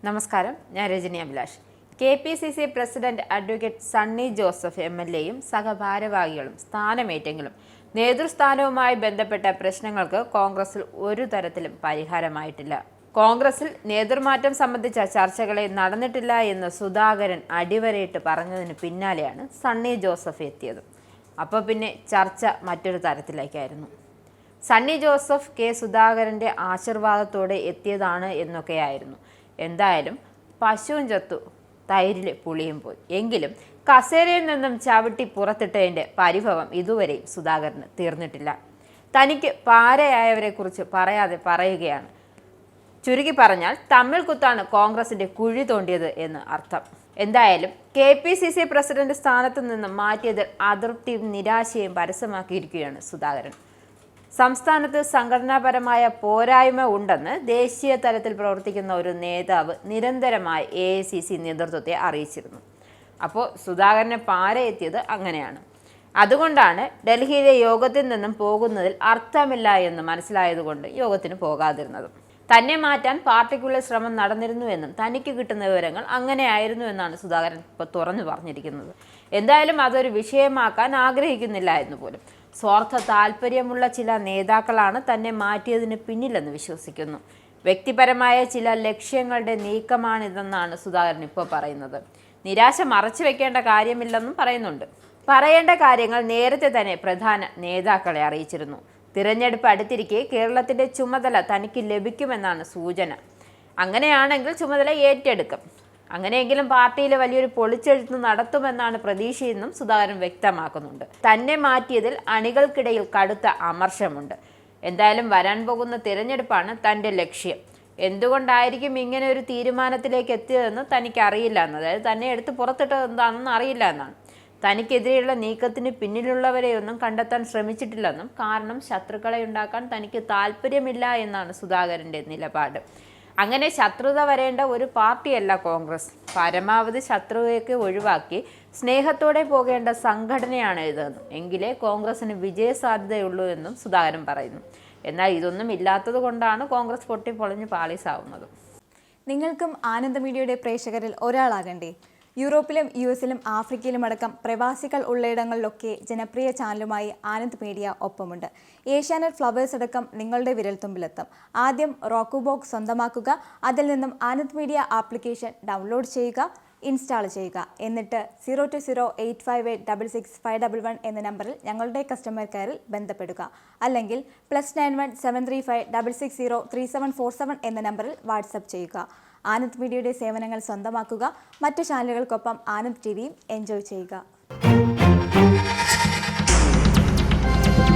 നമസ്കാരം, ഞാൻ Rajani Abhilash. KPCC president advocate Sunny Joseph MLA-യും സഹഭാരവാഹികളും സ്ഥാനമേറ്റെങ്കിലും നേതൃസ്ഥാനവുമായി ബന്ധപ്പെട്ട പ്രശ്നങ്ങൾക്ക് കോൺഗ്രസിൽ ഒരു തരത്തിലും പരിഹാരമായിട്ടില്ല. കോൺഗ്രസിൽ നേതൃമാറ്റം സംബന്ധിച്ച ചർച്ചകളെ നടന്നിട്ടില്ല എന്ന് സുധാകരൻ അടിവരയിട്ട് പറഞ്ഞതിന് പിന്നാലെയാണ് സണ്ണി ജോസഫ് എത്തിയത്. അപ്പോൾ പിന്നെ ചർച്ച മറ്റൊരു തരത്തിലേക്കായിരുന്നു. സണ്ണി ജോസഫ് സുധാകരൻ്റെ ആശീർവാദത്തോടെ എത്തിയതാണ് എന്നൊക്കെയായിരുന്നു. എന്തായാലും പശുവും ചത്തു, തൈരിൽ പുളിയും പോയി. എങ്കിലും കസേരയിൽ നിന്നും ചവിട്ടി പുറത്തിട്ടതിൻ്റെ പരിഭവം ഇതുവരെയും സുധാകരന് തീർന്നിട്ടില്ല. തനിക്ക് പാരയായവരെക്കുറിച്ച് പറയാതെ പറയുകയാണ്. ചുരുക്കി പറഞ്ഞാൽ തമ്മിൽ കുത്താണ് കോൺഗ്രസിൻ്റെ കുഴി തോണ്ടിയത് എന്ന് അർത്ഥം. എന്തായാലും KPCC പ്രസിഡന്റ് സ്ഥാനത്ത് നിന്ന് മാറ്റിയതിൽ അതൃപ്തിയും നിരാശയും പരസ്യമാക്കിയിരിക്കുകയാണ് സുധാകരൻ. സംസ്ഥാനത്ത് സംഘടനാപരമായ പോരായ്മ ഉണ്ടെന്ന് ദേശീയ തലത്തിൽ പ്രവർത്തിക്കുന്ന ഒരു നേതാവ് നിരന്തരമായി AICC നേതൃത്വത്തെ അറിയിച്ചിരുന്നു. അപ്പോൾ സുധാകരനെ പാര എത്തിയത് അങ്ങനെയാണ്. അതുകൊണ്ടാണ് ഡൽഹിയിലെ യോഗത്തിൽ നിന്നും പോകുന്നതിൽ അർത്ഥമില്ല എന്ന് മനസ്സിലായതുകൊണ്ട് യോഗത്തിന് പോകാതിരുന്നത്. തന്നെ മാറ്റാൻ പാർട്ടിക്കുള്ളിൽ ശ്രമം നടന്നിരുന്നുവെന്നും തനിക്ക് കിട്ടുന്ന വിവരങ്ങൾ അങ്ങനെയായിരുന്നു എന്നാണ് സുധാകരൻ ഇപ്പോൾ തുറന്നു പറഞ്ഞിരിക്കുന്നത്. എന്തായാലും അതൊരു വിഷയമാക്കാൻ ആഗ്രഹിക്കുന്നില്ല എന്ന് പോലും. സ്വാർത്ഥ താല്പര്യമുള്ള ചില നേതാക്കളാണ് തന്നെ മാറ്റിയതിന് പിന്നിലെന്ന് വിശ്വസിക്കുന്നു. വ്യക്തിപരമായ ചില ലക്ഷ്യങ്ങളുടെ നീക്കമാണിതെന്നാണ് സുധാകരൻ ഇപ്പോൾ പറയുന്നത്. നിരാശ മറച്ചു വെക്കേണ്ട കാര്യമില്ലെന്നും പറയുന്നുണ്ട്. പറയേണ്ട കാര്യങ്ങൾ നേരത്തെ തന്നെ പ്രധാന നേതാക്കളെ അറിയിച്ചിരുന്നു. തിരഞ്ഞെടുപ്പ് അടുത്തിരിക്കെ കേരളത്തിൻ്റെ ചുമതല തനിക്ക് ലഭിക്കുമെന്നാണ് സൂചന. അങ്ങനെയാണെങ്കിൽ ചുമതല ഏറ്റെടുക്കും. അങ്ങനെയെങ്കിലും പാർട്ടിയിൽ വലിയൊരു പൊളിച്ചെഴുത്ത് നടത്തുമെന്നാണ് പ്രതീക്ഷയെന്നും സുധാകരൻ വ്യക്തമാക്കുന്നുണ്ട്. തന്നെ മാറ്റിയതിൽ അണികൾക്കിടയിൽ കടുത്ത അമർഷമുണ്ട്. എന്തായാലും വരാൻ പോകുന്ന തിരഞ്ഞെടുപ്പാണ് തൻ്റെ ലക്ഷ്യം. എന്തുകൊണ്ടായിരിക്കും ഇങ്ങനെ ഒരു തീരുമാനത്തിലേക്ക് എത്തിയതെന്ന് തനിക്കറിയില്ല എന്ന്, അതായത് തന്നെ എടുത്ത് പുറത്തിട്ടത് എന്താണെന്ന് അറിയില്ല എന്നാണ്. തനിക്കെതിരെയുള്ള നീക്കത്തിന് പിന്നിലുള്ളവരെയൊന്നും കണ്ടെത്താൻ ശ്രമിച്ചിട്ടില്ലെന്നും കാരണം ശത്രുക്കളെ ഉണ്ടാക്കാൻ തനിക്ക് താല്പര്യമില്ല എന്നാണ് സുധാകരൻ്റെ നിലപാട്. അങ്ങനെ ശത്രുത വരേണ്ട ഒരു പാർട്ടിയല്ല കോൺഗ്രസ്. പരമാവധി ശത്രുതയൊക്കെ ഒഴിവാക്കി സ്നേഹത്തോടെ പോകേണ്ട സംഘടനയാണ് ഇതെന്നും എങ്കിലേ കോൺഗ്രസിന് വിജയസാധ്യതയുള്ളൂ എന്നും സുധാകരൻ പറയുന്നു. എന്നാൽ ഇതൊന്നും ഇല്ലാത്തത് കൊണ്ടാണ് കോൺഗ്രസ് പൊട്ടിപ്പൊളിഞ്ഞ് പാളീസാവുന്നത്. നിങ്ങൾക്കും ആനന്ദ മീഡിയയുടെ പ്രേക്ഷകരിൽ ഒരാളാകണ്ടേ? യൂറോപ്പിലും US-ലും ആഫ്രിക്കയിലും അടക്കം പ്രവാസികൾ ഉള്ളയിടങ്ങളിലൊക്കെ ജനപ്രിയ ചാനലുമായി ആനന്ദ് മീഡിയ ഒപ്പമുണ്ട്. ഏഷ്യാനെറ്റ് ഫ്ലവേഴ്സ് അടക്കം നിങ്ങളുടെ വിരൽത്തുമ്പിലെത്തും. ആദ്യം റോക്കു ബോക്സ് സ്വന്തമാക്കുക. അതിൽ നിന്നും ആനന്ദ് മീഡിയ ആപ്ലിക്കേഷൻ ഡൗൺലോഡ് ചെയ്യുക, ഇൻസ്റ്റാൾ ചെയ്യുക. എന്നിട്ട് 02085866511 എന്ന നമ്പറിൽ ഞങ്ങളുടെ കസ്റ്റമർ കെയറിൽ ബന്ധപ്പെടുക. അല്ലെങ്കിൽ +91 735 660 3747 എന്ന നമ്പറിൽ വാട്സപ്പ് ചെയ്യുക. ആനന്ദ് മീഡിയയുടെ സേവനങ്ങൾ സ്വന്തമാക്കുക. മറ്റു ചാനലുകൾക്കൊപ്പം ആനന്ദ് TVയും എൻജോയ് ചെയ്യുക.